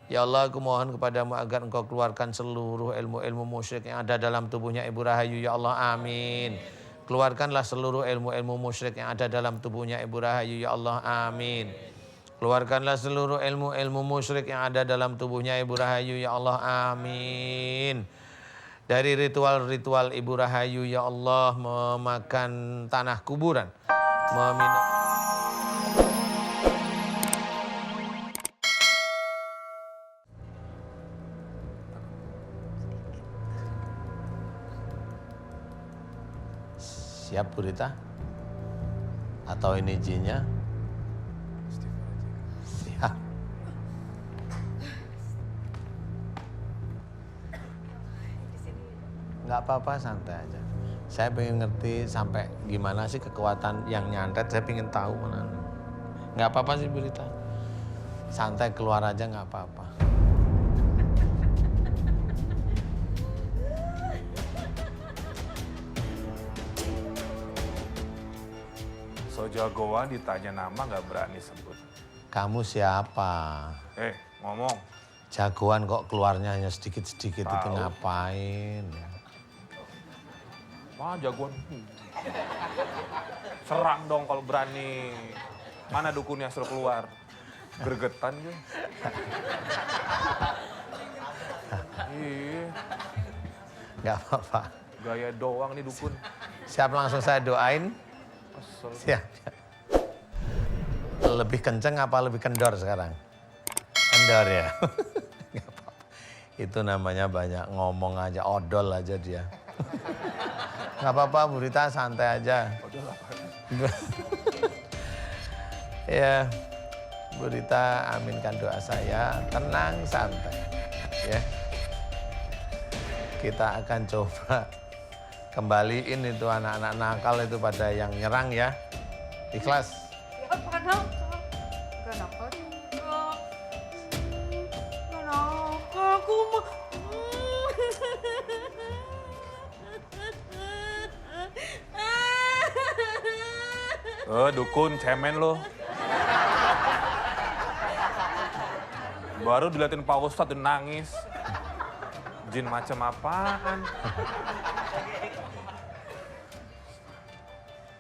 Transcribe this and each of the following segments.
Ya Allah, aku mohon kepadamu agar engkau keluarkan seluruh ilmu-ilmu musyrik yang ada dalam tubuhnya Ibu Rahayu. Ya Allah, amin. Keluarkanlah seluruh ilmu-ilmu musyrik yang ada dalam tubuhnya Ibu Rahayu. Ya Allah, amin. Keluarkanlah seluruh ilmu-ilmu musyrik yang ada dalam tubuhnya Ibu Rahayu. Ya Allah, amin. Dari ritual-ritual Ibu Rahayu, ya Allah, memakan tanah kuburan, meminum. Siap Bu Rita? Atau ini jinnya? Siap. Nggak apa-apa, santai aja. Saya pengen ngerti sampai gimana sih kekuatan yang nyantet, saya pengen tahu mana. Nggak apa-apa sih Bu Rita. Santai keluar aja nggak apa-apa. So jagoan ditanya nama nggak berani sebut. Kamu siapa? Ngomong. Jagoan kok keluarnya hanya sedikit-sedikit itu Tahu. ngapain? Wah jagoan. Serang dong kalau berani. Mana dukunnya suruh keluar? Gregetan gue. Iya, Nggak apa-apa. gaya doang nih dukun. Siap, langsung saya doain. Kesel. Siap. Lebih kenceng apa lebih kendor sekarang? Kendor ya. Nggak apa-apa. Itu namanya banyak ngomong aja, odol aja dia. Nggak apa-apa Bu Rita, santai aja. Ya, Bu Rita aminkan doa saya, tenang, santai. Ya. Kita akan coba kembaliin itu anak-anak nakal itu pada yang nyerang ya. Ikhlas. Bukan nakal. Bukan nakal juga. Bukan nakal. Aku mah. Dukun cemen lo. Baru diliatin Pak Ustadz dan nangis. Jin macam apaan?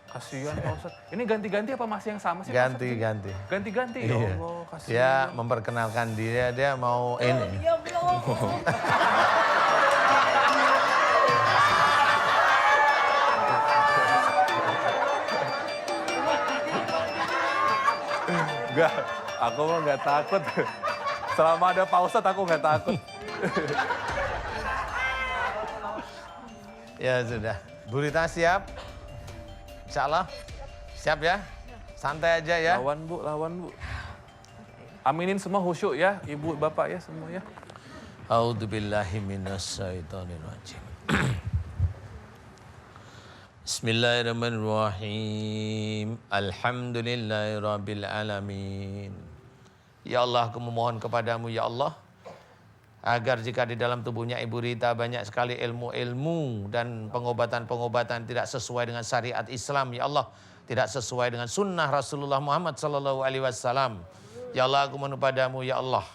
Kasihan Pak Ustadz. Ini ganti-ganti apa masih yang sama sih? Pak Ustadz? Ganti-ganti. Ganti-ganti? Ya Iya. Allah, kasihan. Dia memperkenalkan dia mau ini. Ya belum. Enggak, aku mah nggak takut. Selama ada Pak Ustadz aku nggak takut. Ya sudah. Bu Rita siap? Insya Allah. Siap ya? Santai aja ya. Lawan Bu, lawan Bu. Aminin semua khusyuk ya, Ibu, Bapak ya semua ya. A'udzubillahi minasyaitonirrajim. Bismillahirrahmanirrahim. Alhamdulillahirabbil alamin. Ya Allah, aku memohon kepadamu ya Allah, agar jika di dalam tubuhnya Ibu Rita banyak sekali ilmu-ilmu dan pengobatan-pengobatan tidak sesuai dengan syariat Islam, ya Allah, tidak sesuai dengan sunnah Rasulullah Muhammad sallallahu alaihi wasallam. Ya Allah, aku mohon padamu ya Allah,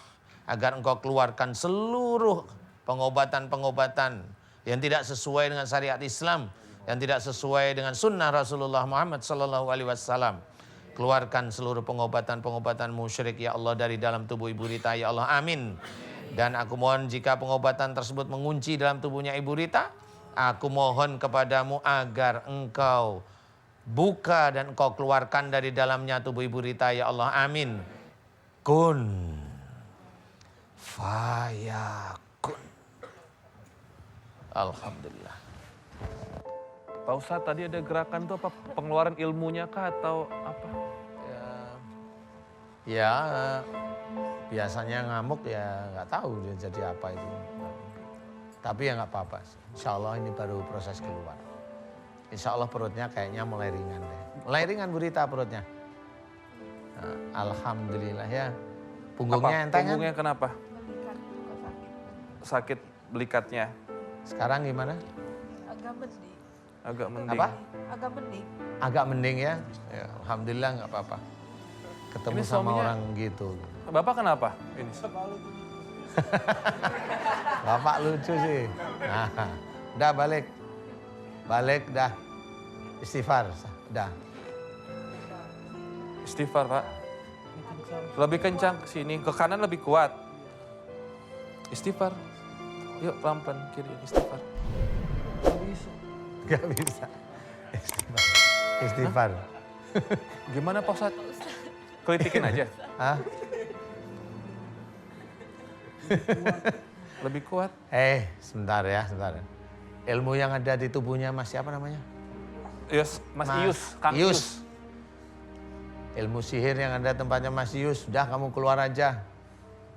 agar engkau keluarkan seluruh pengobatan-pengobatan yang tidak sesuai dengan syariat Islam, yang tidak sesuai dengan sunnah Rasulullah Muhammad sallallahu alaihi wasallam. Keluarkan seluruh pengobatan-pengobatan musyrik ya Allah dari dalam tubuh Ibu Rita ya Allah, amin. Dan aku mohon jika pengobatan tersebut mengunci dalam tubuhnya Ibu Rita, aku mohon kepadamu agar engkau buka dan engkau keluarkan dari dalamnya tubuh Ibu Rita ya Allah, amin. Kun fayakun. Alhamdulillah. Pak Ustadz tadi ada gerakan tuh apa? Pengeluaran ilmunya kah atau apa? Ya, biasanya ngamuk ya nggak tahu dia jadi apa itu. Tapi ya nggak apa-apa. Insya Allah ini baru proses keluar. Insya Allah perutnya kayaknya mulai ringan deh. Mulai ringan Bu Rita perutnya. Nah, alhamdulillah ya. Punggungnya Apa? enteng kan? Punggungnya kenapa? Belikat juga sakit. Sakit belikatnya. Sekarang gimana? Agak mending. Agak mending. Apa? Agak mending. Agak mending ya? Ya alhamdulillah nggak apa-apa. Ketemu Ini sama suaminya- orang gitu. Bapak kenapa? Ini. Bapak lucu sih. Nah, udah balik. Balik dah. Istighfar, dah. Istighfar, Pak. Lebih kencang ke sini, ke kanan lebih kuat. Istighfar. Yuk pelan-pelan kiri, istighfar. Gak bisa. Istighfar. Istighfar. Gimana Pak Ustadz? Kritikin aja. Hah? Lebih kuat. Sebentar ya, sebentar. Ilmu yang ada di tubuhnya Mas siapa namanya? Mas Ius, Kang Ius. Ilmu sihir yang ada tempatnya Mas Ius, udah kamu keluar aja.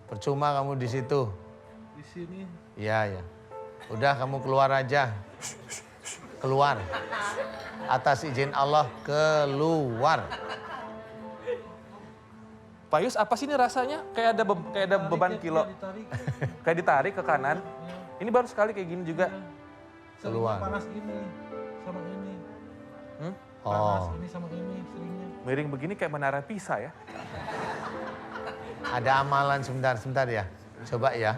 Percuma kamu di situ. Di sini. Iya, ya. Udah kamu keluar aja. Keluar. Atas izin Allah, keluar. Pak Ius, apa sih ini rasanya? Kayak ada beban kilo. Kayak ditarik ke kanan. Ini baru sekali kayak gini juga. Keluar. Panas ini sama ini. Oh. Panas ini sama ini seringnya. Miring begini kayak menara Pisa ya. Ada amalan sebentar ya. Coba ya.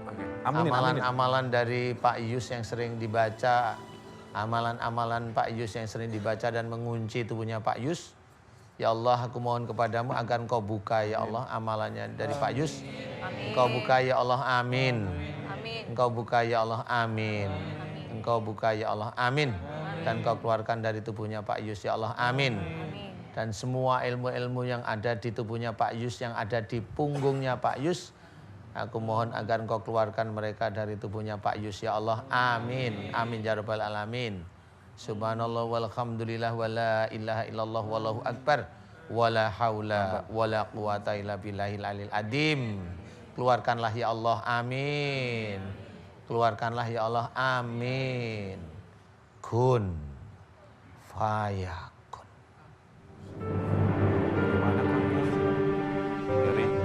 Oke. Aminin. Amalan dari Pak Ius yang sering dibaca. Amalan-amalan Pak Ius yang sering dibaca dan mengunci tubuhnya Pak Ius. Ya Allah, aku mohon kepadamu agar Engkau buka ya Allah amalannya dari Pak Yus. Engkau buka ya Allah, amin. Engkau buka ya Allah, amin. Engkau buka ya Allah, amin. Dan Engkau keluarkan dari tubuhnya Pak Yus ya Allah, amin. Dan semua ilmu-ilmu yang ada di tubuhnya Pak Yus, yang ada di punggungnya Pak Yus, aku mohon agar Engkau keluarkan mereka dari tubuhnya Pak Yus ya Allah, amin. Amin ya rabbal alamin. Subhanallah walhamdulillah wala ilaha illallah wallahu akbar wala haula wala quwata illa billahil alil adim. Keluarkanlah ya Allah, amin. Keluarkanlah ya Allah, amin. Kun fayakun. Gimana Kang?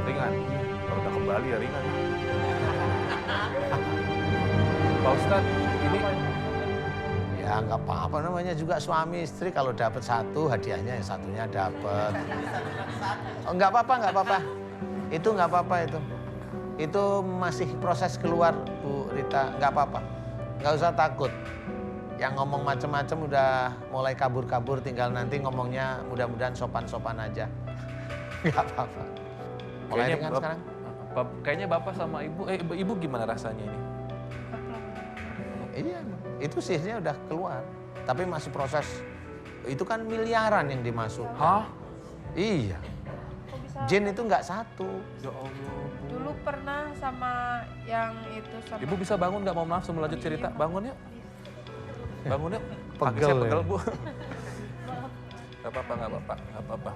Ringan. Kalau udah kembali ya ringan. Pak Ustadz, ini Ya nggak apa-apa, namanya juga suami istri, kalau dapat satu hadiahnya yang satunya dapat. Oh, nggak apa-apa. Itu nggak apa-apa itu. Itu masih proses keluar Bu Rita, nggak apa-apa. Nggak usah takut. Yang ngomong macam-macam udah mulai kabur-kabur, tinggal nanti ngomongnya mudah-mudahan sopan-sopan aja. Nggak apa-apa. Mulai ringan sekarang. Kayaknya Bapak sama Ibu, Ibu gimana rasanya ini? Iya, itu sihirnya udah keluar. Tapi masih proses, itu kan miliaran yang dimasuk. Hah? Iya. Kok bisa? Jin itu nggak satu. Ya Allah. Dulu pernah sama yang itu sama. Ibu bisa bangun nggak, mau langsung melanjut cerita? Bangun yuk. Bangun yuk. Kaki Pegel saya ya. pegel Bu. Gak apa-apa.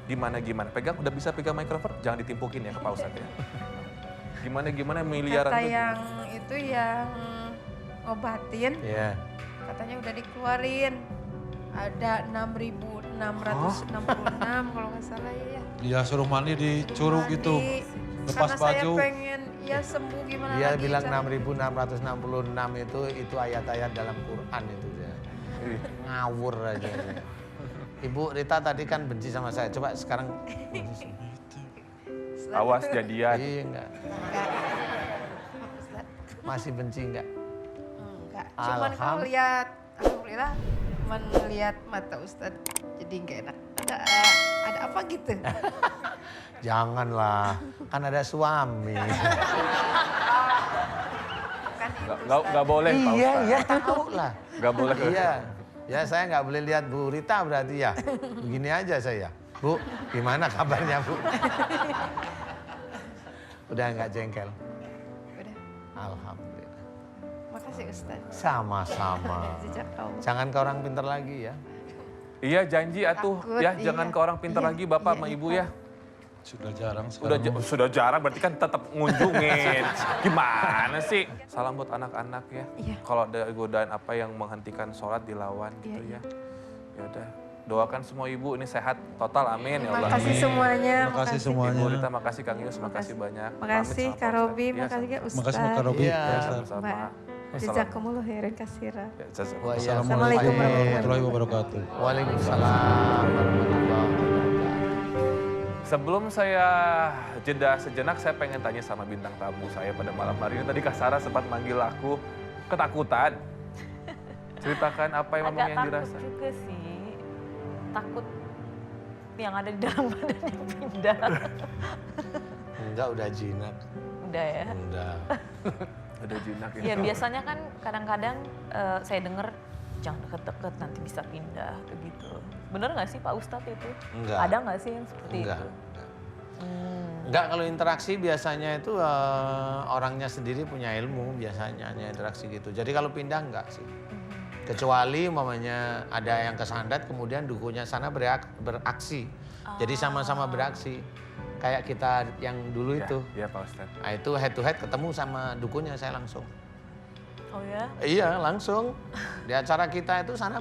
Gimana? Pegang, udah bisa pegang mikrofon? Jangan ditimpukin ya ke Pak Ustadz ya. Gimana miliaran Kata tuh? yang itu yang ngobatin, Iya. katanya udah dikeluarin. Ada 6.666 kalau nggak salah ya. Dia suruh mandi di curug gitu. Lepas Karena saya baju. pengen ya sembuh gimana Dia lagi. bilang cara- 6.666 itu ayat-ayat dalam Quran itu dia. Ih, Ngawur aja. Dia. Ibu Rita tadi kan benci sama saya. Coba sekarang. Awas jadian. Iya enggak. Enggak. Ustaz, Masih benci enggak? enggak. Cuman kalau lihat, alhamdulillah, cuman lihat mata Ustadz jadi nggak enak. Ada apa gitu? Janganlah, kan ada suami. Kan itu Nggak boleh Pak Iya, Ustadz. iya tahu lah. Nggak boleh. Iya, ya saya nggak boleh lihat Bu Rita berarti ya. Begini aja saya. Bu, gimana kabarnya Bu? Udah nggak jengkel? Udah, Alhamdulillah. makasih Ustadz. Sama-sama. Sejak kau. Jangan ke orang pintar lagi ya. Iya janji atuh Takut, ya, iya. jangan ke orang pintar Iya, lagi Bapak iya, sama iya, Ibu Pak. ya. Sudah jarang Sudah sekarang. sudah jarang berarti kan tetap ngunjungin. Gimana sih? Salam buat anak-anak ya. Iya. Kalau ada godaan apa yang menghentikan sholat dilawan gitu Iya, ya. Ya udah. Doakan semua ibu ini sehat total, amin ya Allah. Makasih Amin. semuanya. Terima kasih semuanya. Ibu Rita, makasih Kang Yus, makasih banyak. Makasih Pamit sama Kak Pak Robi, Ustadz. Iya, makasih Kak sama-sama. Ustadz. Makasih Kak Robi. Iya. Ya, Ustaz. Sama-sama. Mbak. Jazakumullah khairan kasira. Ya, jazakumullah. Wa Assalamualaikum Warahmatullahi wabarakatuh. Waalaikumsalam warahmatullahi wabarakatuh. Sebelum saya jeda sejenak, saya pengen tanya sama bintang tamu saya pada malam hari ini. Tadi Kak Sarah sempat manggil aku ketakutan. Ceritakan apa yang memang yang dirasa. Agak takut juga sih. Takut yang ada di dalam badannya pindah. Enggak, udah jinak. Udah ya? Udah. Ada jinak Ya biasanya kan kadang-kadang saya dengar jangan deket-deket nanti bisa pindah begitu. Bener nggak sih Pak Ustadz itu? Enggak. Ada nggak sih yang seperti Enggak. itu? Enggak, kalau interaksi biasanya itu orangnya sendiri punya ilmu biasanya hanya interaksi gitu. Jadi kalau pindah enggak sih. Kecuali umpamanya ada yang kesandat kemudian dukunya sana beraksi. Jadi sama-sama beraksi. Kayak kita yang dulu itu. Iya Pak Ustadz. Nah itu head to head ketemu sama dukunya saya langsung. Oh ya? Iya langsung. Di acara kita itu sana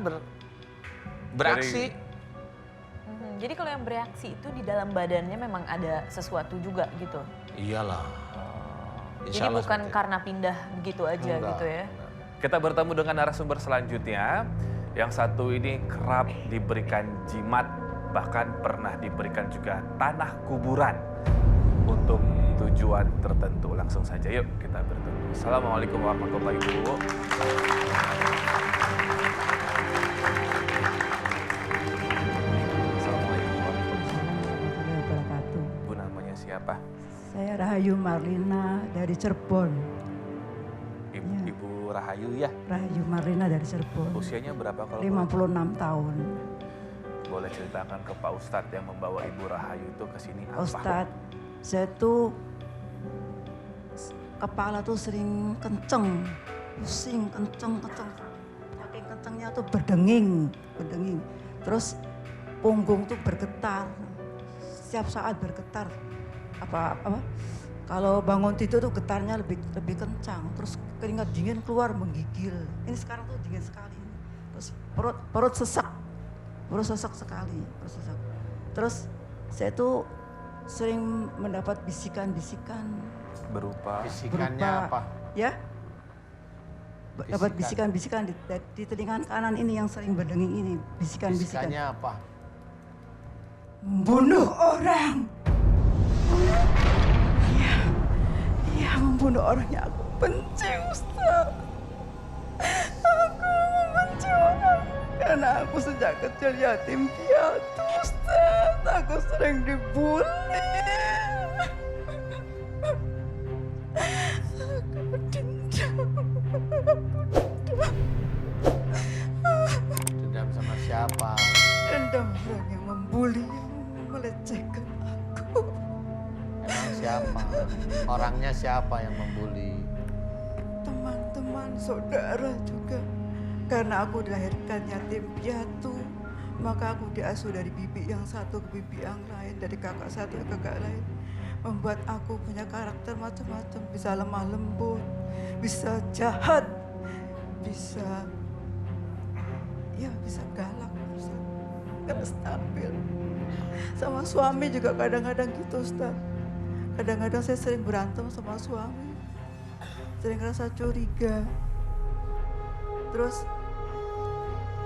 beraksi. Jadi kalau yang bereaksi itu di dalam badannya memang ada sesuatu juga gitu? Iyalah. Jadi Insya Allah bukan seperti itu. karena pindah begitu aja Enggak, gitu ya? enggak. Kita bertemu dengan narasumber selanjutnya. Yang satu ini kerap diberikan jimat, bahkan pernah diberikan juga tanah kuburan untuk tujuan tertentu. Langsung saja yuk kita bertemu. Assalamualaikum warahmatullahi wabarakatuh. Assalamualaikum warahmatullahi Wabarakatuh. wabarakatuh. Bu, namanya siapa? Saya Rahayu Marlina dari Cirebon. Ibu Rahayu ya. Rahayu Marlina dari Cirebon. Usianya berapa kalau 56 tahun. boleh ceritakan ke Pak Ustadz yang membawa Ibu Rahayu itu ke sini apa? Ustadz, saya tuh kepala tuh sering kenceng, pusing, kenceng. Saking kencengnya tuh berdenging. Terus punggung tuh bergetar, setiap saat bergetar. Kalau bangun tidur tuh getarnya lebih kencang. Terus keringat dingin keluar menggigil. Ini sekarang tuh dingin sekali. Terus perut sesak sekali. Terus saya tuh sering mendapat bisikan-bisikan. Berupa Bisikannya apa? Ya, dapat bisikan-bisikan di telinga kanan ini yang sering berdenging ini. Bisikan-bisikan. Bisikannya apa? Membunuh orang. Iya, membunuh orangnya aku benci, Ustaz. Aku membenci orang. Karena aku sejak kecil yatim piatu, Ustaz. Aku sering dibully. Aku dendam. Dendam sama siapa? Dendam orang yang membuli, yang melecehkan aku. Emang siapa? Orangnya siapa yang membuli? Teman-teman, saudara juga. Karena aku dilahirkan yatim piatu, maka aku diasuh dari bibi yang satu ke bibi yang lain, dari kakak satu ke kakak lain. Membuat aku punya karakter macam-macam, bisa lemah lembut, bisa jahat, bisa galak, bisa gak stabil. Sama suami juga kadang-kadang gitu, Ustaz. Kadang-kadang saya sering berantem sama suami, sering rasa curiga. Terus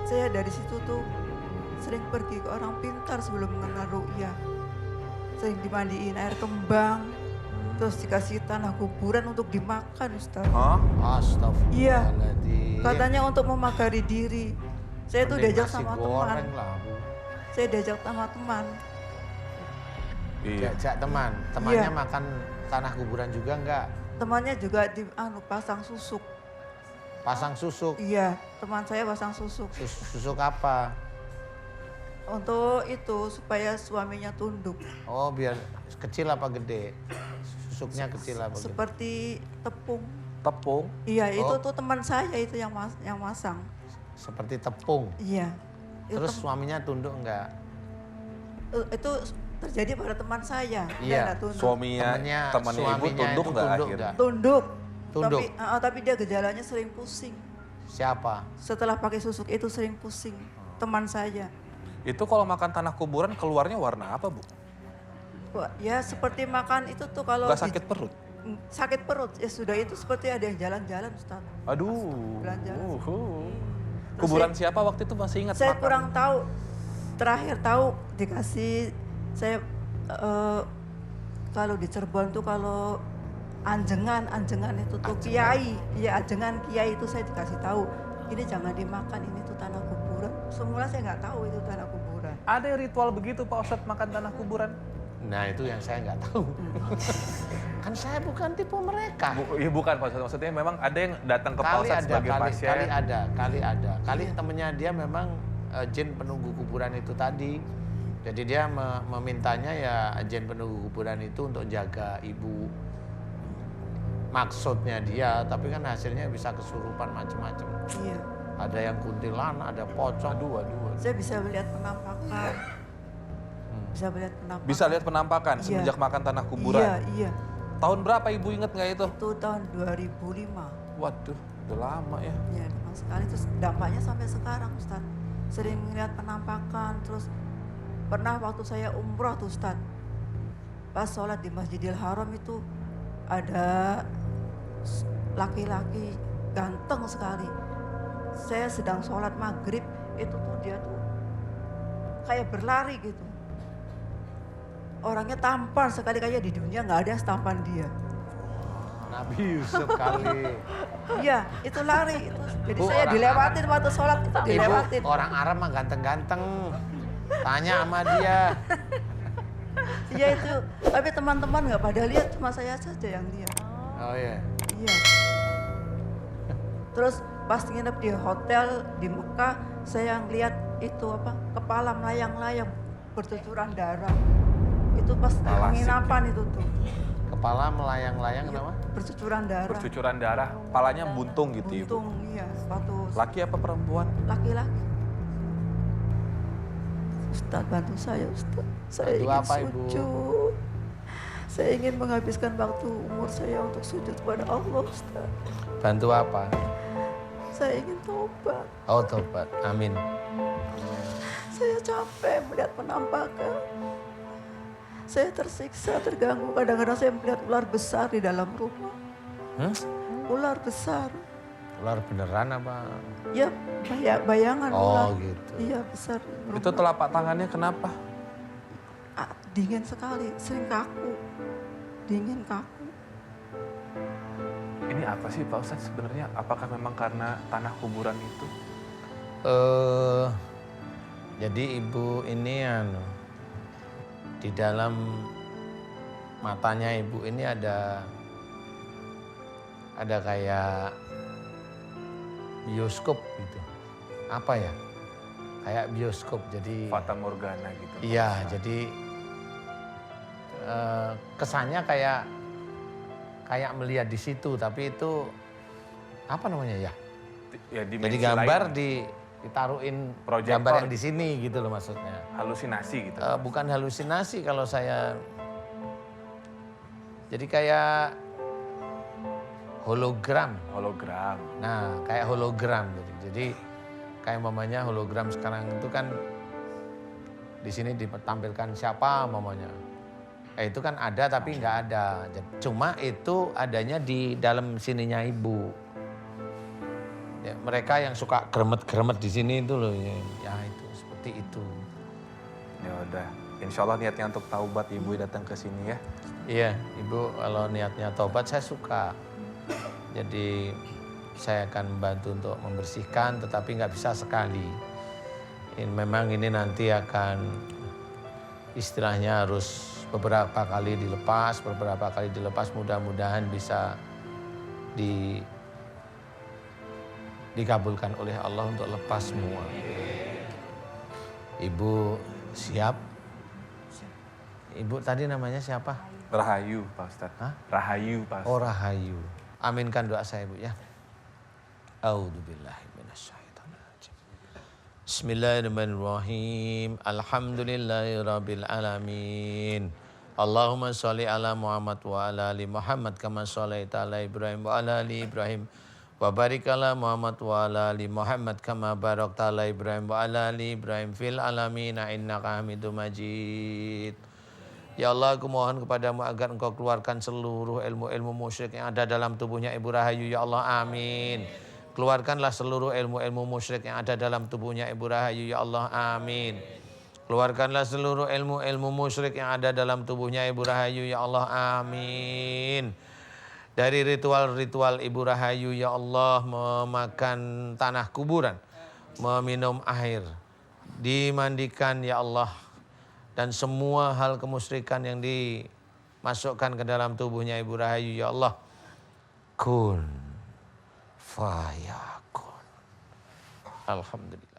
saya dari situ tuh sering pergi ke orang pintar sebelum mengenal ru'yah. Sering dimandiin air kembang, terus dikasih tanah kuburan untuk dimakan, Ustaz. Hah? Astagfirullahaladzim. Katanya untuk memagari diri. Saya tuh Mending diajak nasi sama teman. goreng lah, Bu. Saya diajak sama teman. Iya. Diajak teman. Temannya Iya. makan tanah kuburan juga enggak? Temannya juga pasang susuk. Pasang susuk. Iya, teman saya pasang susuk. Susuk apa? Untuk itu supaya suaminya tunduk. Oh, biar kecil apa gede? Susuknya kecil apa gede? Seperti tepung. Tepung. Iya, itu Oh. tuh teman saya itu yang masang. Seperti tepung. Iya. Itu Terus suaminya tunduk enggak? itu terjadi pada teman saya. Dia Iya, nggak tunduk. Temannya ibu suaminya tunduk itu nggak tunduk akhirnya? nggak? Tunduk. Tunduk. Tapi dia gejalanya sering pusing. Siapa? Setelah pakai susuk itu sering pusing. Teman saya. Itu kalau makan tanah kuburan keluarnya warna apa, Bu? Wah, ya seperti makan itu tuh kalau Gak sakit perut? sakit perut. Ya sudah itu seperti ada yang jalan-jalan, Ustaz. Aduh. Jalan-jalan. Kuburan siapa waktu itu masih ingat? Saya makan? kurang tahu. Terakhir tahu dikasih saya kalau di Cirebon tuh kalau anjengan itu tuh Anjengan. kiai, ya anjengan kiai itu saya dikasih tahu, ini jangan dimakan, ini tuh tanah kuburan. Semula saya nggak tahu itu tanah kuburan. Ada ritual begitu Pak Ustadz makan tanah kuburan? Nah itu yang saya nggak tahu. Kan saya bukan tipe mereka. Iya bukan Pak Ustadz, maksudnya memang ada yang datang ke Pak Ustadz sebagai pasien. Kali ada. Iya. Temennya dia memang jin penunggu kuburan itu tadi. Jadi dia memintanya ya jin penunggu kuburan itu untuk jaga ibu. Maksudnya dia, tapi kan hasilnya bisa kesurupan macam-macam. Iya. Ada yang kuntilanak, ada pocong. Aduh. Saya bisa melihat penampakan. Bisa lihat penampakan Iya. semenjak makan tanah kuburan. Iya. Tahun berapa Ibu inget nggak itu? Itu tahun 2005. Waduh, udah lama ya. Ya, lama sekali. Terus dampaknya sampai sekarang, Ustaz. Sering melihat penampakan. Terus pernah waktu saya umroh tuh, Ustaz. Pas sholat di Masjidil Haram itu ada laki-laki ganteng sekali. Saya sedang sholat maghrib, itu tuh dia tuh kayak berlari gitu. Orangnya tampan sekali, kayak di dunia nggak ada setampan dia. Nabi Yusuf kali. Iya, itu lari itu. Jadi Bu, saya orang dilewatin waktu sholat itu dilewatin. Ibu, orang Arab mah ganteng-ganteng. Tanya sama dia. Iya itu. Tapi teman-teman nggak pada lihat, cuma saya saja yang lihat. Oh iya. Iya. Terus pas nginep di hotel di Mekah, saya ngeliat itu apa? Kepala melayang-layang bercucuran darah. Itu pas penginapan itu tuh. Kepala melayang-layang kenapa? Bercucuran darah. Bercucuran darah, palanya buntung gitu Ibu. Buntung, iya. Waktu Laki apa perempuan? laki-laki. Ustaz bantu saya, Ustaz. Saya Bantu ingin apa, Ibu? sujud. Saya ingin menghabiskan waktu umur saya untuk sujud kepada Allah, Ustaz. Bantu apa? Saya ingin tobat. Oh tobat. Amin. Saya capek melihat penampakan. Saya tersiksa, terganggu. Kadang-kadang saya melihat ular besar di dalam rumah. Ular besar. Ular beneran apa? Ya, bayangan ular. Oh gitu. Iya, besar. di rumah. Itu telapak tangannya kenapa? Dingin sekali, sering kaku. Dingin kaku. Ini apa sih Pak Ustadz sebenarnya? Apakah memang karena tanah kuburan itu? Jadi ibu ini di dalam matanya ibu ini ada kayak bioskop gitu. Apa ya? Kayak bioskop. Jadi Fata Morgana gitu. Pak iya, Ustadz. jadi kesannya kayak melihat di situ, tapi itu apa namanya ya? Ya, Jadi dimensi gambar lain. ditaruhin Proyektor. gambar yang di sini gitu loh maksudnya. Halusinasi gitu. Bukan halusinasi kalau saya. Jadi kayak hologram. Hologram. Nah, kayak hologram. Jadi kayak mamanya hologram sekarang itu kan di sini ditampilkan siapa mamanya. Itu kan ada tapi nggak ada. Cuma itu adanya di dalam sininya ibu. Ya, mereka yang suka gremet-gremet di sini itu loh, ya itu seperti itu. Ya udah. Insya Allah niatnya untuk taubat Ibu datang ke sini ya. Iya, ibu kalau niatnya taubat saya suka. Jadi saya akan membantu untuk membersihkan, tetapi nggak bisa sekali. Memang ini nanti akan istilahnya harus beberapa kali dilepas, mudah-mudahan bisa dikabulkan oleh Allah untuk lepas semua. Ibu siap? Ibu tadi namanya siapa? Rahayu Pak Ustadz. Hah? Rahayu Pak Ustadz. Oh Rahayu. Aminkan doa saya Ibu ya. A'udzubillahi minasyaitonirrajim. Bismillahirrahmanirrahim. Alhamdulillahirabbil alamin. Allahumma sholli ala Muhammad wa ala ali Muhammad kama sholaita ala Ibrahim wa ala ali Ibrahim. Wa barik ala Muhammad wa ala ali Muhammad kama barakta ala Ibrahim wa ala ali Ibrahim fil alamin innaka Hamidum Majid. Ya Allah, aku mohon kepadamu agar engkau keluarkan seluruh ilmu-ilmu musyrik yang ada dalam tubuhnya Ibu Rahayu. Ya Allah, amin. Keluarkanlah seluruh ilmu-ilmu musyrik yang ada dalam tubuhnya Ibu Rahayu. Ya Allah, amin. Keluarkanlah seluruh ilmu-ilmu musyrik yang ada dalam tubuhnya Ibu Rahayu ya Allah, amin. Dari ritual-ritual Ibu Rahayu ya Allah, memakan tanah kuburan, meminum air, dimandikan ya Allah, dan semua hal kemusyrikan yang dimasukkan ke dalam tubuhnya Ibu Rahayu ya Allah, kun fayakun. Alhamdulillah.